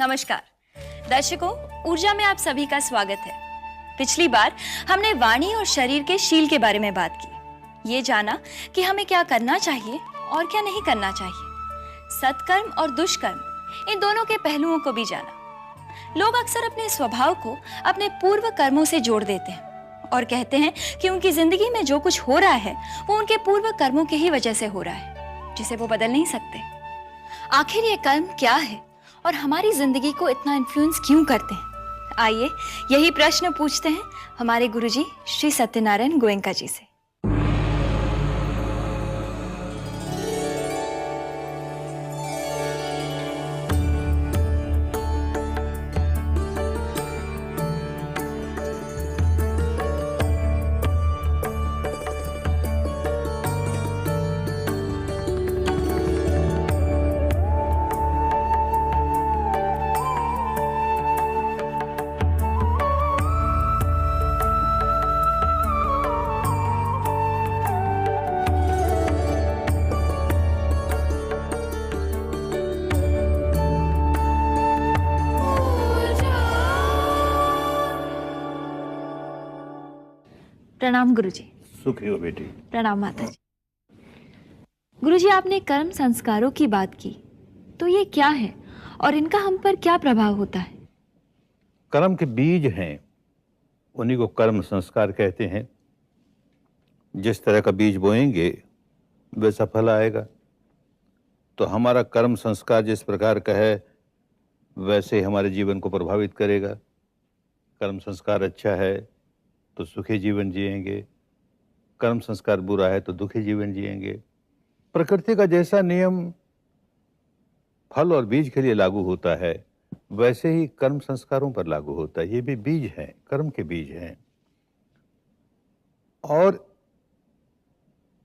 नमस्कार दर्शकों, ऊर्जा में आप सभी का स्वागत है। पिछली बार हमने वाणी और शरीर के शील के बारे में बात की। ये जाना कि हमें क्या करना चाहिए और क्या नहीं करना चाहिए। सत्कर्म और दुष्कर्म, इन दोनों के पहलुओं को भी जाना। लोग अक्सर अपने स्वभाव को अपने पूर्व कर्मों से जोड़ देते हैं और कहते हैं कि उनकी जिंदगी में जो कुछ हो रहा है वो उनके पूर्व कर्मों की ही वजह से हो रहा है, जिसे वो बदल नहीं सकते। आखिर ये कर्म क्या है और हमारी जिंदगी को इतना इन्फ्लुएंस क्यों करते हैं? आइए यही प्रश्न पूछते हैं हमारे गुरुजी श्री सत्यनारायण गोयनका जी से। प्रणाम गुरुजी। सुखी हो बेटी। प्रणाम माता जी। गुरुजी, आपने कर्म संस्कारों की बात की, तो ये क्या है और इनका हम पर क्या प्रभाव होता है? कर्म के बीज हैं, उन्हीं को कर्म संस्कार कहते हैं। जिस तरह का बीज बोएंगे वैसा फल आएगा। तो हमारा कर्म संस्कार जिस प्रकार का है वैसे ही हमारे जीवन को प्रभावित करेगा। कर्म संस्कार अच्छा है तो सुखी जीवन जिएंगे, कर्म संस्कार बुरा है तो दुखी जीवन जिएंगे। प्रकृति का जैसा नियम फल और बीज के लिए लागू होता है वैसे ही कर्म संस्कारों पर लागू होता है। ये भी बीज हैं, कर्म के बीज हैं। और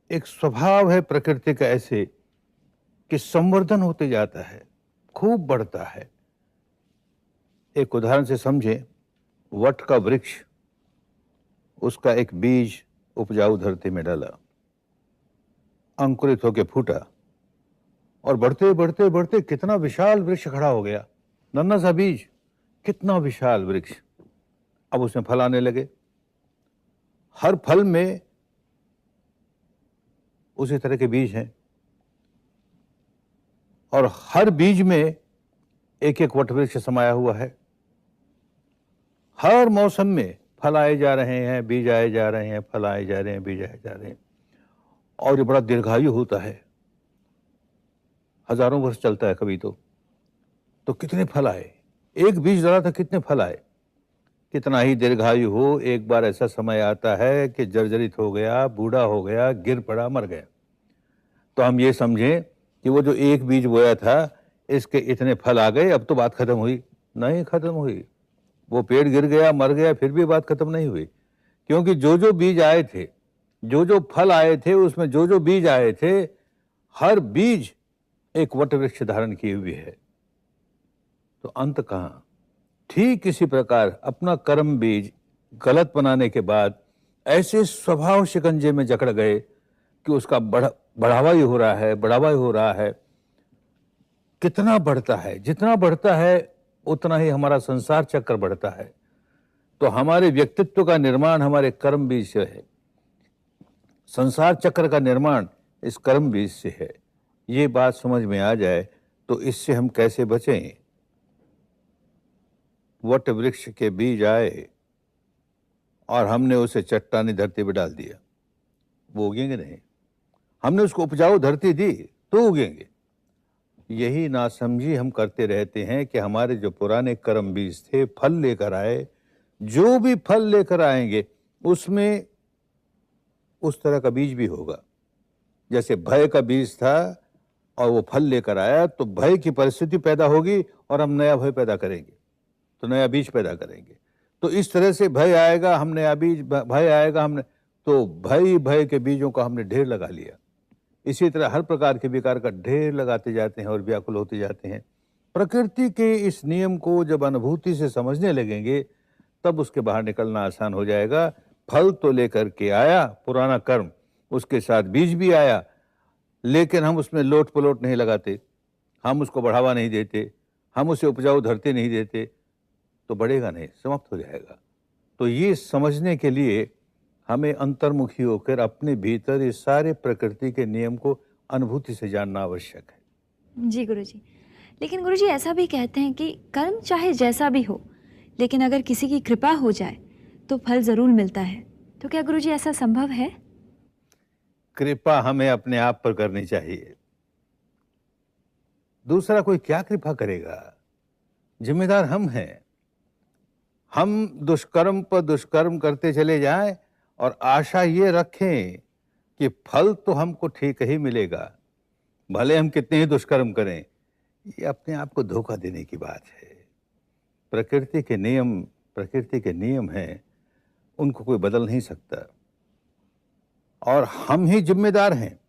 एक स्वभाव है प्रकृति का ऐसे कि संवर्धन होते जाता है, खूब बढ़ता है। एक उदाहरण से समझें, वट का वृक्ष, उसका एक बीज उपजाऊ धरती में डाला, अंकुरित होकर फूटा और बढ़ते बढ़ते बढ़ते कितना विशाल वृक्ष खड़ा हो गया। नन्हा सा बीज, कितना विशाल वृक्ष। अब उसमें फल आने लगे। हर फल में उसी तरह के बीज हैं और हर बीज में एक एक वट वृक्ष समाया हुआ है। हर मौसम में फल आए जा रहे हैं, बीज आए जा रहे हैं, फल आए जा रहे हैं, बीज आए जा रहे हैं। और ये बड़ा दीर्घायु होता है, हजारों वर्ष चलता है कभी तो कितने फल आए। एक बीज डाला था, कितने फल आए। कितना ही दीर्घायु हो, एक बार ऐसा समय आता है कि जर्जरित हो गया, बूढ़ा हो गया, गिर पड़ा, मर गया। तो हम ये समझें कि वो जो एक बीज बोया था इसके इतने फल आ गए, अब तो बात खत्म हुई। नहीं खत्म हुई। वो पेड़ गिर गया, मर गया, फिर भी बात खत्म नहीं हुई। क्योंकि जो जो बीज आए थे, जो जो फल आए थे, उसमें जो जो बीज आए थे, हर बीज एक वट वृक्ष धारण किए हुए है। तो अंत कहाँ? ठीक इसी प्रकार अपना कर्म बीज गलत बनाने के बाद ऐसे स्वभाव शिकंजे में जकड़ गए कि उसका बढ़ावा ही हो रहा है, बढ़ावा ही हो रहा है। कितना बढ़ता है, जितना बढ़ता है उतना ही हमारा संसार चक्र बढ़ता है। तो हमारे व्यक्तित्व का निर्माण हमारे कर्म बीज से है, संसार चक्र का निर्माण इस कर्म बीज से है। ये बात समझ में आ जाए तो इससे हम कैसे बचें। वट वृक्ष के बीज आए और हमने उसे चट्टानी धरती पर डाल दिया, वो उगेंगे नहीं। हमने उसको उपजाऊ धरती दी तो उगेंगे। यही नासमझी हम करते रहते हैं कि हमारे जो पुराने कर्म बीज थे फल लेकर आए। जो भी फल लेकर आएंगे उसमें उस तरह का बीज भी होगा। जैसे भय का बीज था और वो फल लेकर आया तो भय की परिस्थिति पैदा होगी और हम नया भय पैदा करेंगे तो नया बीज पैदा करेंगे। तो इस तरह से भय आएगा, हम नया बीज, भय आएगा, हमने तो भय के बीजों का हमने ढेर लगा लिया। इसी तरह हर प्रकार के विकार का ढेर लगाते जाते हैं और व्याकुल होते जाते हैं। प्रकृति के इस नियम को जब अनुभूति से समझने लगेंगे तब उसके बाहर निकलना आसान हो जाएगा। फल तो लेकर के आया पुराना कर्म, उसके साथ बीज भी आया, लेकिन हम उसमें लोट पलोट नहीं लगाते, हम उसको बढ़ावा नहीं देते, हम उसे उपजाऊ धरती नहीं देते तो बढ़ेगा नहीं, समाप्त हो जाएगा। तो ये समझने के लिए हमें अंतर्मुखी होकर अपने भीतर इस सारे प्रकृति के नियम को अनुभूति से जानना आवश्यक है। जी गुरुजी। लेकिन गुरुजी ऐसा भी कहते हैं कि कर्म चाहे जैसा भी हो, लेकिन अगर किसी की कृपा हो जाए तो फल जरूर मिलता है। तो क्या गुरुजी ऐसा संभव है? कृपा हमें अपने आप पर करनी चाहिए, दूसरा कोई क्या कृपा करेगा? जिम्मेदार हम हैं। हम दुष्कर्म पर दुष्कर्म करते चले जाएं और आशा ये रखें कि फल तो हमको ठीक ही मिलेगा, भले हम कितने ही दुष्कर्म करें। ये अपने आप को धोखा देने की बात है। प्रकृति के नियम हैं, उनको कोई बदल नहीं सकता और हम ही जिम्मेदार हैं।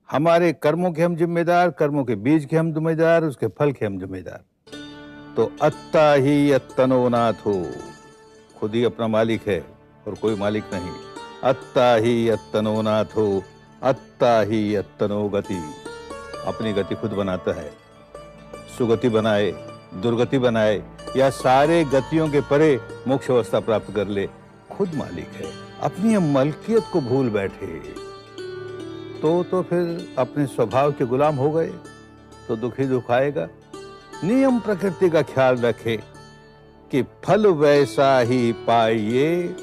हमारे कर्मों के हम जिम्मेदार, कर्मों के बीज के हम जिम्मेदार, उसके फल के हम जिम्मेदार। तो अत्ता ही अत्तनो नाथो, खुद ही अपना मालिक है और कोई मालिक नहीं। अत्ता ही अत्तनो नाथो, अत्ता ही अत्तनो गति, अपनी गति खुद बनाता है। सुगति बनाए, दुर्गति बनाए या सारे गतियों के परे मोक्ष अवस्था प्राप्त कर ले, खुद मालिक है। अपनी मलकियत को भूल बैठे तो फिर अपने स्वभाव के गुलाम हो गए तो दुख ही दुख आएगा। नियम प्रकृति का ख्याल रखे कि फल वैसा ही पाइए,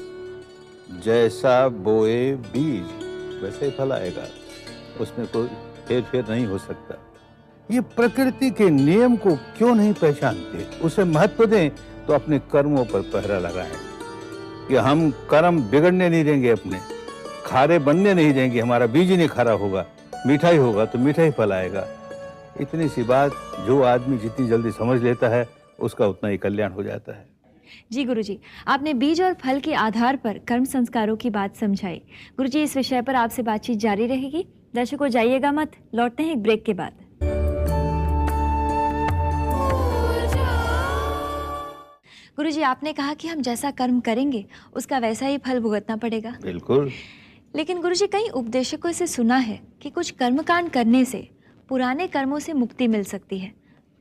जैसा बोए बीज वैसे ही फल आएगा, उसमें कोई फेर फेर नहीं हो सकता। ये प्रकृति के नियम को क्यों नहीं पहचानते, उसे महत्व दें तो अपने कर्मों पर पहरा लगाएं कि हम कर्म बिगड़ने नहीं देंगे, अपने खारे बनने नहीं देंगे। हमारा बीज ही नहीं खारा होगा, मीठा ही होगा तो मीठा ही फल आएगा। इतनी सी बात जो आदमी जितनी जल्दी समझ लेता है उसका उतना ही कल्याण हो जाता है। जी गुरुजी, आपने बीज और फल के आधार पर कर्म संस्कारों की बात समझाई। गुरुजी, इस विषय पर आपसे बातचीत जारी रहेगी। दर्शकों जाइएगा मत, लौटते हैं एक ब्रेक के बाद। गुरुजी, आपने कहा कि हम जैसा कर्म करेंगे उसका वैसा ही फल भुगतना पड़ेगा। बिल्कुल। लेकिन गुरुजी, कई उपदेशकों से सुना है कि कुछ कर्मकांड करने से पुराने कर्मों से मुक्ति मिल सकती है।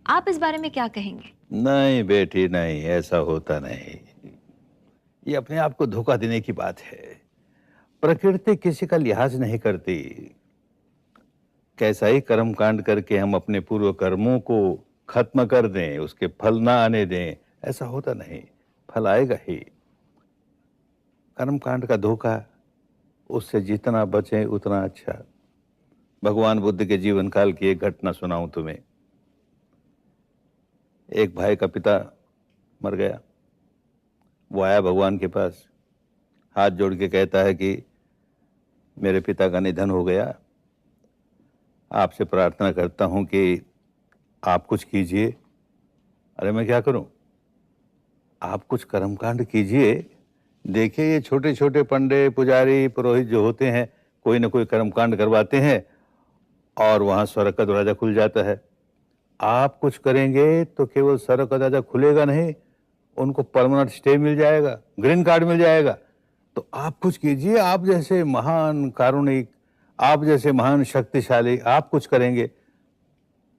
आप इस बारे में क्या कहेंगे? नहीं बेटी नहीं, ऐसा होता नहीं। ये अपने आप को धोखा देने की बात है। प्रकृति किसी का लिहाज नहीं करती। कैसा ही कर्म कांड करके हम अपने पूर्व कर्मों को खत्म कर दें, उसके फल ना आने दें, ऐसा होता नहीं। फल आएगा ही। कर्म कांड का धोखा, उससे जितना बचें उतना अच्छा। भगवान बुद्ध के जीवन काल की एक घटना सुनाऊं तुम्हें। एक भाई का पिता मर गया। वो आया भगवान के पास, हाथ जोड़ के कहता है कि मेरे पिता का निधन हो गया, आपसे प्रार्थना करता हूं कि आप कुछ कीजिए। अरे मैं क्या करूं? आप कुछ कर्मकांड कीजिए। देखिए ये छोटे छोटे पंडे, पुजारी, पुरोहित जो होते हैं, कोई ना कोई कर्मकांड करवाते हैं और वहां स्वर्ग का दरवाजा खुल जाता है। आप कुछ करेंगे तो केवल स्वर्ग का दरवाजा खुलेगा नहीं, उनको परमानेंट स्टे मिल जाएगा, ग्रीन कार्ड मिल जाएगा। तो आप कुछ कीजिए। आप जैसे महान कारुणिक, आप जैसे महान शक्तिशाली, आप कुछ करेंगे।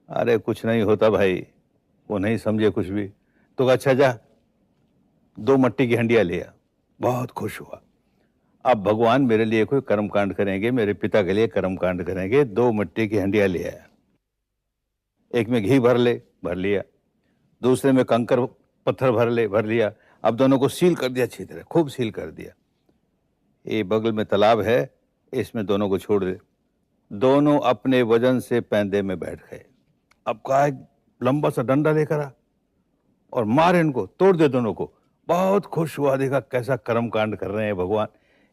अरे कुछ नहीं होता भाई, वो नहीं समझे कुछ भी। तो अच्छा जा 2 मट्टी की हंडिया लिया, बहुत खुश हुआ। अब भगवान मेरे लिए कोई कर्मकांड करेंगे, मेरे पिता के लिए कर्मकांड करेंगे। 2 मट्टी की हंडिया ले आया। एक में घी भर लिया, दूसरे में कंकर पत्थर भर लिया। अब दोनों को सील कर दिया, अच्छी तरह खूब सील कर दिया। ये बगल में तालाब है, इसमें दोनों को छोड़ दे। दोनों अपने वजन से पैंदे में बैठ गए। अब कहा एक लंबा सा डंडा लेकर आ और मार इनको, तोड़ दे दोनों को। बहुत खुश हुआ, देखा कैसा कर्म कांड कर रहे हैं भगवान।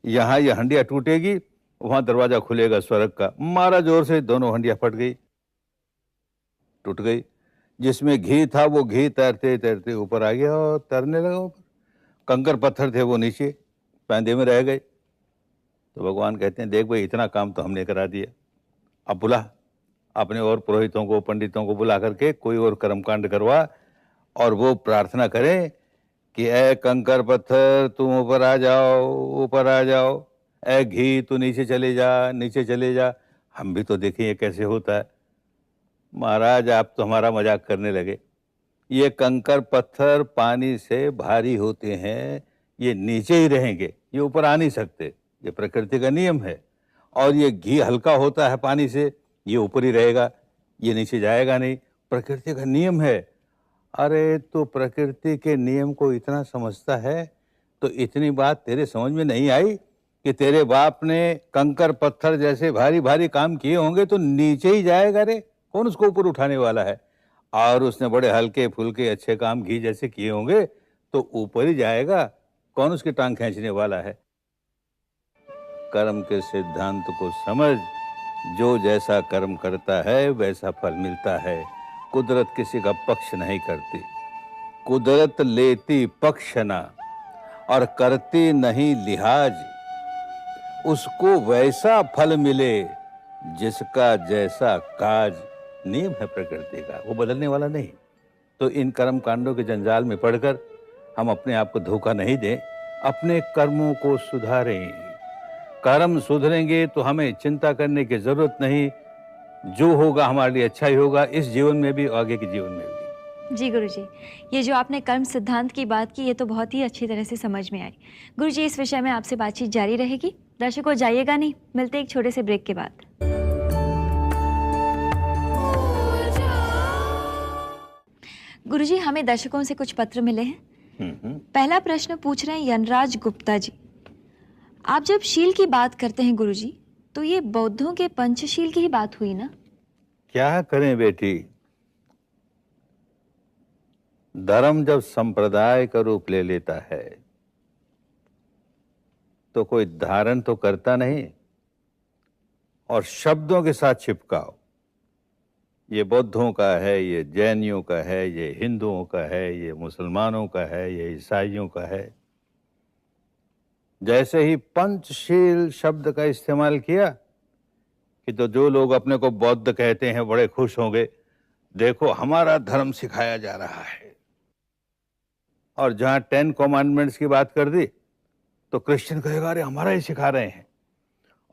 यहाँ ये हंडिया टूटेगी, वहां दरवाजा खुलेगा स्वर्ग का। मारा जोर से, दोनों हंडिया फट गई, टूट गई। जिसमें घी था वो घी तैरते तैरते ऊपर आ गया और तैरने लगा ऊपर। कंकर पत्थर थे वो नीचे पैंदे में रह गए। तो भगवान कहते हैं देख भाई, इतना काम तो हमने करा दिया, अब बुला अपने और पुरोहितों को, पंडितों को बुला करके कोई और कर्मकांड करवा और वो प्रार्थना करें कि ए कंकर पत्थर तुम ऊपर आ जाओ, ऊपर आ जाओ। ए घी तू नीचे चले जा, नीचे चले जा। हम भी तो देखें ये कैसे होता है। महाराज आप तो हमारा मजाक करने लगे। ये कंकर पत्थर पानी से भारी होते हैं, ये नीचे ही रहेंगे, ये ऊपर आ नहीं सकते, ये प्रकृति का नियम है। और ये घी हल्का होता है पानी से, ये ऊपर ही रहेगा, ये नीचे जाएगा नहीं, प्रकृति का नियम है। अरे तो प्रकृति के नियम को इतना समझता है, तो इतनी बात तेरे समझ में नहीं आई कि तेरे बाप ने कंकर पत्थर जैसे भारी भारी काम किए होंगे तो नीचे ही जाएगा रे, कौन उसको ऊपर उठाने वाला है। और उसने बड़े हल्के फुल्के अच्छे काम घी जैसे किए होंगे तो ऊपर ही जाएगा, कौन उसकी टांग खींचने वाला है। कर्म के सिद्धांत को समझ, जो जैसा कर्म करता है वैसा फल मिलता है। कुदरत किसी का पक्ष नहीं करती, कुदरत लेती पक्ष ना और करती नहीं लिहाज। उसको वैसा फल मिले जिसका जैसा काज, नियम है प्रकृति का, वो बदलने वाला नहीं। तो इन कर्म कांडों के जंजाल में पड़कर हम अपने आप को धोखा नहीं दें, अपने कर्मों को सुधारें। कर्म सुधरेंगे तो हमें चिंता करने की जरूरत नहीं, जो होगा हमारे लिए अच्छा ही होगा, इस जीवन में भी और आगे के जीवन में भी। जी गुरुजी, ये जो आपने कर्म सिद्धांत की बात की, ये तो बहुत ही अच्छी तरह से समझ में आई। गुरुजी, इस विषय में आपसे बातचीत जारी रहेगी। दर्शकों, जाइएगा नहीं, मिलते एक छोटे से ब्रेक के बाद। गुरुजी, हमें दर्शकों से कुछ पत्र मिले हैं। पहला प्रश्न पूछ रहे हैं यनराज गुप्ता जी। आप जब शील की बात करते हैं गुरुजी, तो ये बौद्धों के पंचशील की ही बात हुई ना? क्या करें बेटी, धर्म जब संप्रदाय का रूप ले लेता है तो कोई धारण तो करता नहीं और शब्दों के साथ चिपकाओ। ये बौद्धों का है, ये जैनियों का है, ये हिंदुओं का है, ये मुसलमानों का है, ये ईसाइयों का है। जैसे ही पंचशील शब्द का इस्तेमाल किया कि तो जो लोग अपने को बौद्ध कहते हैं बड़े खुश होंगे, देखो हमारा धर्म सिखाया जा रहा है। और जहां 10 कमांडमेंट्स की बात कर दी तो क्रिश्चियन कहेगा अरे हमारा ही सिखा रहे हैं।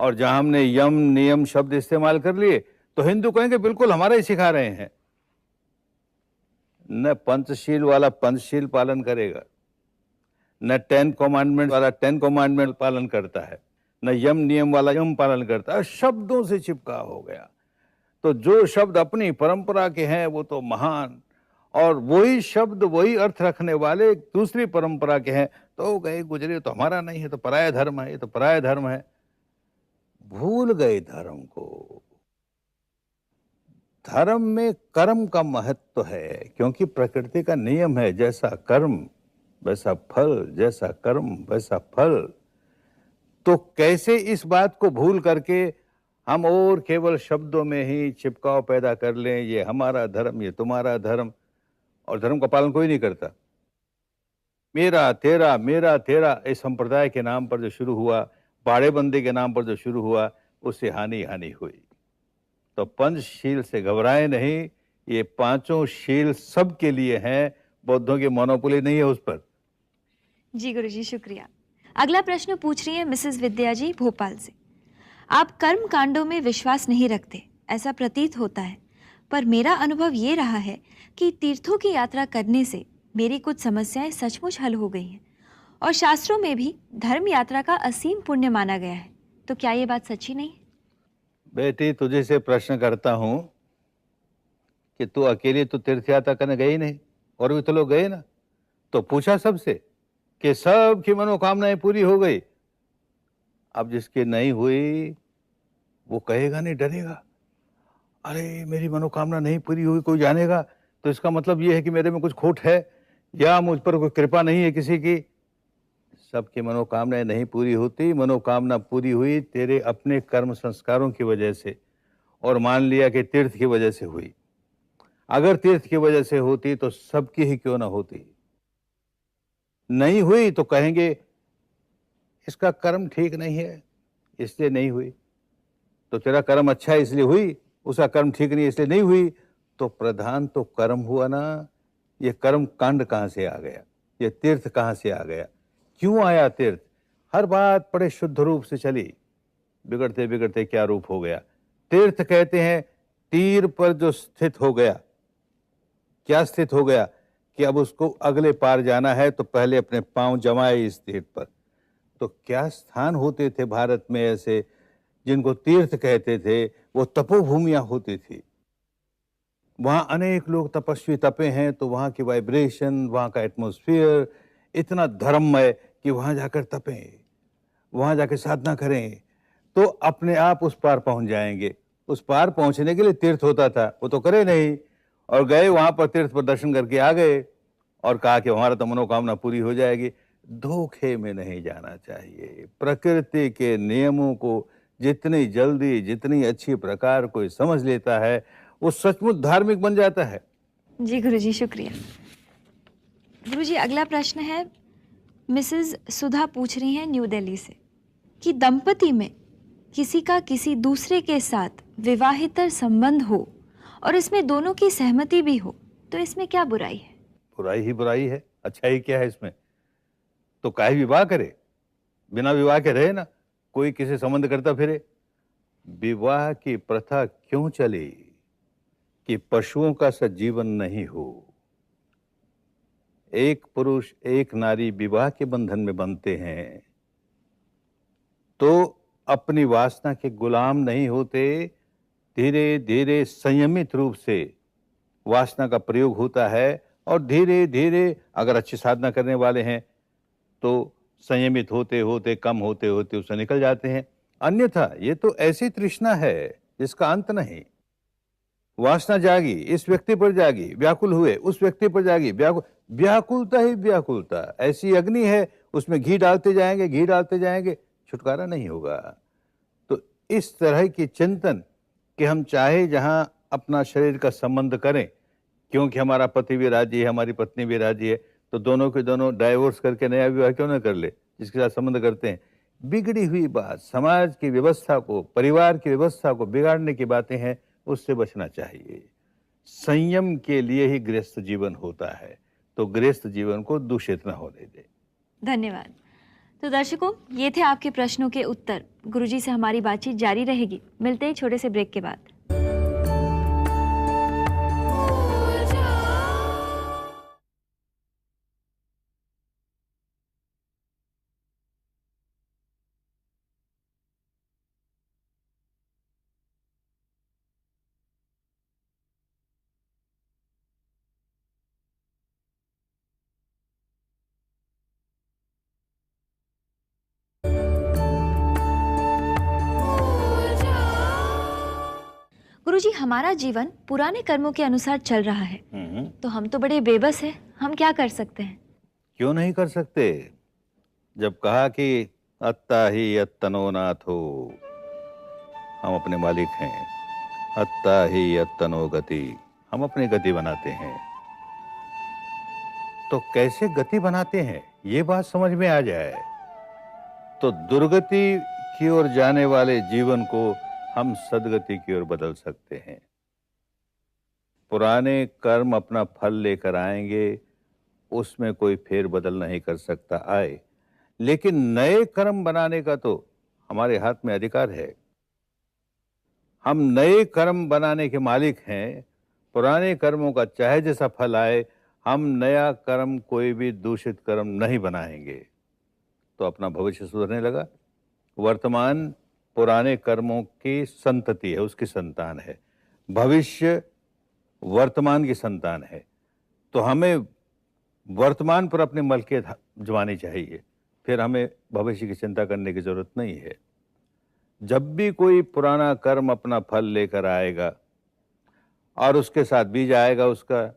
और जहां हमने यम नियम शब्द इस्तेमाल कर लिए तो हिंदू कहेंगे बिल्कुल हमारा ही सिखा रहे हैं। न पंचशील वाला पंचशील पालन करेगा, न 10 कमांडमेंट वाला 10 कमांडमेंट पालन करता है, न यम नियम वाला यम पालन करता है। शब्दों से चिपका हो गया। तो जो शब्द अपनी परंपरा के हैं वो तो महान, और वही शब्द वही अर्थ रखने वाले दूसरी परंपरा के हैं तो गए गुजरे, तो हमारा नहीं है, तो पराया धर्म है, ये तो पराया धर्म है। भूल गए धर्म को। धर्म में कर्म का महत्व है, क्योंकि प्रकृति का नियम है, जैसा कर्म वैसा फल, जैसा कर्म वैसा फल। तो कैसे इस बात को भूल करके हम और केवल शब्दों में ही चिपकाव पैदा कर लें, ये हमारा धर्म, ये तुम्हारा धर्म, और धर्म का पालन कोई नहीं करता। मेरा तेरा इस संप्रदाय के नाम पर जो शुरू हुआ, बाड़ेबंदी के नाम पर जो शुरू हुआ, उससे हानि हानि हुई। तो पंचशील से घबराए नहीं, ये पांचों शील सबके लिए हैं, बौद्धों की मोनोपोली नहीं है उस पर। जी गुरुजी, शुक्रिया। अगला प्रश्न पूछ रही है मिसेस विद्या जी भोपाल से। आप कर्म कांडों में विश्वास नहीं रखते, ऐसा प्रतीत होता है, पर मेरा अनुभव ये रहा है कि तीर्थों की यात्रा करने से मेरी कुछ समस्याएं सचमुच हल हो गई हैं, और शास्त्रों में भी धर्म यात्रा का असीम पुण्य माना गया है। तो क्या ये बात सच्ची नहीं? बेटी, तुझे से प्रश्न करता हूं कि तू अकेली तो तीर्थ यात्रा करने गई नहीं, और भी तो लोग गए ना। तो पूछा सबसे कि सबकी मनोकामनाएं पूरी हो गई। अब जिसकी नहीं हुई वो कहेगा नहीं, डरेगा, अरे मेरी मनोकामना नहीं पूरी हुई, कोई जानेगा तो इसका मतलब ये है कि मेरे में कुछ खोट है या मुझ पर कोई कृपा नहीं है किसी की। सबकी मनोकामनाएं नहीं पूरी होती, मनोकामना पूरी हुई तेरे अपने कर्म संस्कारों की वजह से, और मान लिया कि तीर्थ की वजह से हुई। अगर तीर्थ की वजह से होती तो सबकी ही क्यों ना होती। नहीं हुई तो कहेंगे इसका कर्म ठीक नहीं है इसलिए नहीं हुई। तो तेरा कर्म अच्छा है इसलिए हुई, उसका कर्म ठीक नहीं है इसलिए नहीं हुई। तो प्रधान तो कर्म हुआ ना। ये कर्म कांड कहां से आ गया, ये तीर्थ कहां से आ गया, क्यों आया तीर्थ? हर बात बड़े शुद्ध रूप से चली, बिगड़ते बिगड़ते क्या रूप हो गया। तीर्थ कहते हैं तीर पर जो स्थित हो गया। क्या स्थित हो गया? कि अब उसको अगले पार जाना है तो पहले अपने पांव जमाए इस तीर्थ पर। तो क्या स्थान होते थे भारत में ऐसे जिनको तीर्थ कहते थे, वो तपोभूमियां होती थी। वहां अनेक लोग तपस्वी तपे हैं, तो वहां की वाइब्रेशन, वहां का एटमॉस्फेयर इतना धर्ममय कि वहां जाकर तपें, वहां जाकर साधना करें तो अपने आप उस पार पहुंच जाएंगे। उस पार पहुंचने के लिए तीर्थ होता था, वो तो करे नहीं, और गए वहां पर तीर्थ पर दर्शन करके आ गए और कहा कि हमारा तो मनोकामना पूरी हो जाएगी। धोखे में नहीं जाना चाहिए। प्रकृति के नियमों को जितनी जल्दी, जितनी अच्छी प्रकार कोई समझ लेता है, वो सचमुच धार्मिक बन जाता है। जी गुरुजी, शुक्रिया। गुरुजी, अगला प्रश्न है, मिसेस सुधा पूछ रही हैं न्यू दिल्ली से कि दंपति में किसी का किसी दूसरे के साथ विवाहितर संबंध हो और इसमें दोनों की सहमति भी हो, तो इसमें क्या बुराई है? बुराई ही बुराई है, अच्छा ही क्या है इसमें? तो काहे विवाह करे, बिना विवाह के रहे ना, कोई किसी संबंध करता फिरे। विवाह की प्रथा क्यों चली कि पशुओं का सा जीवन नहीं हो। एक पुरुष एक नारी विवाह के बंधन में बंधते हैं तो अपनी वासना के गुलाम नहीं होते, धीरे धीरे संयमित रूप से वासना का प्रयोग होता है और धीरे धीरे अगर अच्छी साधना करने वाले हैं तो संयमित होते होते, कम होते होते उससे निकल जाते हैं। अन्यथा ये तो ऐसी तृष्णा है जिसका अंत नहीं। वासना जागी, इस व्यक्ति पर जागी, व्याकुल हुए, उस व्यक्ति पर जागी, व्याकुलता ही व्याकुलता। ऐसी अग्नि है, उसमें घी डालते जाएंगे, घी डालते जाएंगे, छुटकारा नहीं होगा। तो इस तरह की चिंतन कि हम चाहे जहां अपना शरीर का संबंध करें, क्योंकि हमारा पति भी राजी है, हमारी पत्नी भी राजी है, तो दोनों के दोनों डाइवोर्स करके नया विवाह क्यों ना कर ले जिसके साथ संबंध करते हैं। बिगड़ी हुई बात, समाज की व्यवस्था को, परिवार की व्यवस्था को बिगाड़ने की बातें हैं, उससे बचना चाहिए। संयम के लिए ही गृहस्थ जीवन होता है, तो गृहस्थ जीवन को दूषित न होने दे। धन्यवाद। तो दर्शकों, ये थे आपके प्रश्नों के उत्तर। गुरुजी से हमारी बातचीत जारी रहेगी। मिलते हैं छोटे से ब्रेक के बाद। गुरुजी, हमारा जीवन पुराने कर्मों के अनुसार चल रहा है, तो हम तो बड़े बेबस हैं, हम क्या कर सकते हैं? क्यों नहीं कर सकते? जब कहा कि अत्ता ही अत्तनो नाथो, हम अपने मालिक हैं। अत्ता ही अत्तनो गति, हम अपनी गति बनाते हैं। तो कैसे गति बनाते हैं, ये बात समझ में आ जाए तो दुर्गति की ओर जाने वाले जीवन को हम सदगति की ओर बदल सकते हैं। पुराने कर्म अपना फल लेकर आएंगे, उसमें कोई फेरबदल नहीं कर सकता आए, लेकिन नए कर्म बनाने का तो हमारे हाथ में अधिकार है। हम नए कर्म बनाने के मालिक हैं। पुराने कर्मों का चाहे जैसा फल आए, हम नया कर्म, कोई भी दूषित कर्म नहीं बनाएंगे, तो अपना भविष्य सुधरने लगा। वर्तमान पुराने कर्मों की संतति है, उसकी संतान है। भविष्य वर्तमान की संतान है। तो हमें वर्तमान पर अपनी मलकियत जमानी चाहिए, फिर हमें भविष्य की चिंता करने की जरूरत नहीं है। जब भी कोई पुराना कर्म अपना फल लेकर आएगा और उसके साथ बीज आएगा उसका,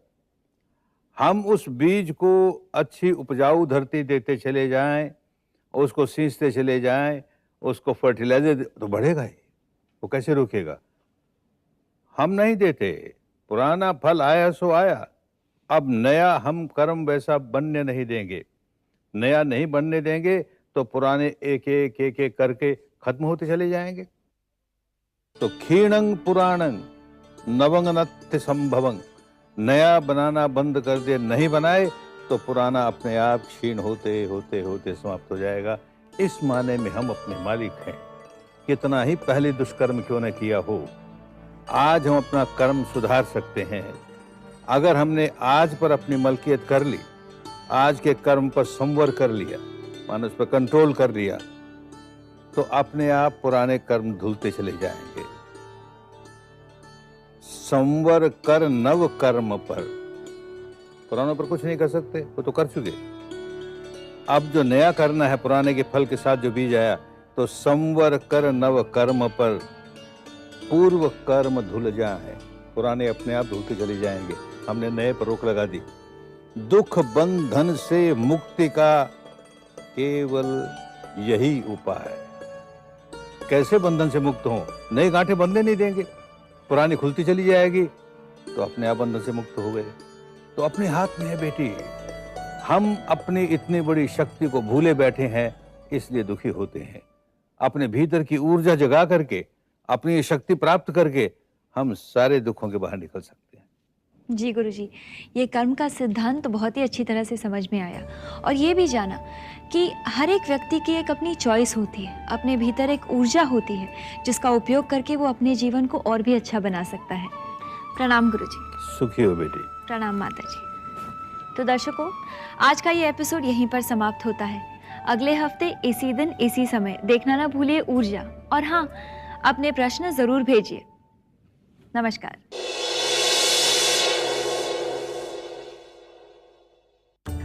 हम उस बीज को अच्छी उपजाऊ धरती देते चले जाएं, उसको सींचते चले जाएं, उसको फर्टिलाइजर तो बढ़ेगा ही, वो कैसे रुकेगा? हम नहीं देते। पुराना फल आया सो आया, अब नया हम कर्म वैसा बनने नहीं देंगे। नया नहीं बनने देंगे तो पुराने एक एक एक एक करके खत्म होते चले जाएंगे। तो क्षीणं पुराणं नवं नत्य संभवं, नया बनाना बंद कर दे, नहीं बनाए तो पुराना अपने आप क्षीण होते होते होते समाप्त हो जाएगा। इस माने में हम अपने मालिक हैं। कितना ही पहले दुष्कर्म क्यों न किया हो, आज हम अपना कर्म सुधार सकते हैं। अगर हमने आज पर अपनी मलकियत कर ली, आज के कर्म पर संवर कर लिया, मानो उस पर कंट्रोल कर लिया, तो अपने आप पुराने कर्म धुलते चले जाएंगे। संवर कर नव कर्म पर, पुरानों पर कुछ नहीं कर सकते, वो तो कर चुके। अब जो नया करना है, पुराने के फल के साथ जो बीज आया, तो संवर कर नव कर्म पर पूर्व कर्म धुल जाए, पुराने अपने आप धुलते चले जाएंगे। हमने नए पर रोक लगा दी। दुख बंधन से मुक्ति का केवल यही उपाय है। कैसे बंधन से मुक्त हो? नए गांठे बंधने नहीं देंगे, पुरानी खुलती चली जाएगी, तो अपने आप बंधन से मुक्त हो गए। तो अपने हाथ में है बेटी। हम अपनी इतनी बड़ी शक्ति को भूले बैठे हैं, इसलिए दुखी होते हैं। अपने भीतर की ऊर्जा जगा करके, अपनी शक्ति प्राप्त करके हम सारे दुखों के बाहर निकल सकते हैं। जी गुरुजी, ये कर्म का सिद्धांत तो बहुत ही अच्छी तरह से समझ में आया, और ये भी जाना कि हर एक व्यक्ति की एक अपनी चॉइस होती है, अपने भीतर एक ऊर्जा होती है जिसका उपयोग करके वो अपने जीवन को और भी अच्छा बना सकता है। प्रणाम गुरुजी। सुखी हो बेटी। प्रणाम माता जी। तो दर्शकों, आज का ये एपिसोड यहीं पर समाप्त होता है। अगले हफ्ते इसी दिन इसी समय देखना ना भूलिए ऊर्जा, और हाँ, अपने प्रश्न जरूर भेजिए। नमस्कार।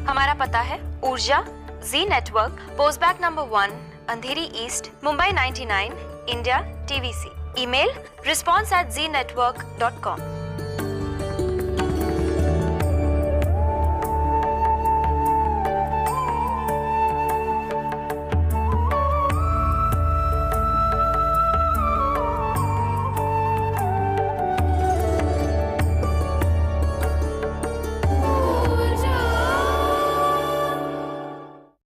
हमारा पता है Urja, Z network, postbag number 1, Andheri east, Mumbai 99, India, TVC। Email response@znetwork.com।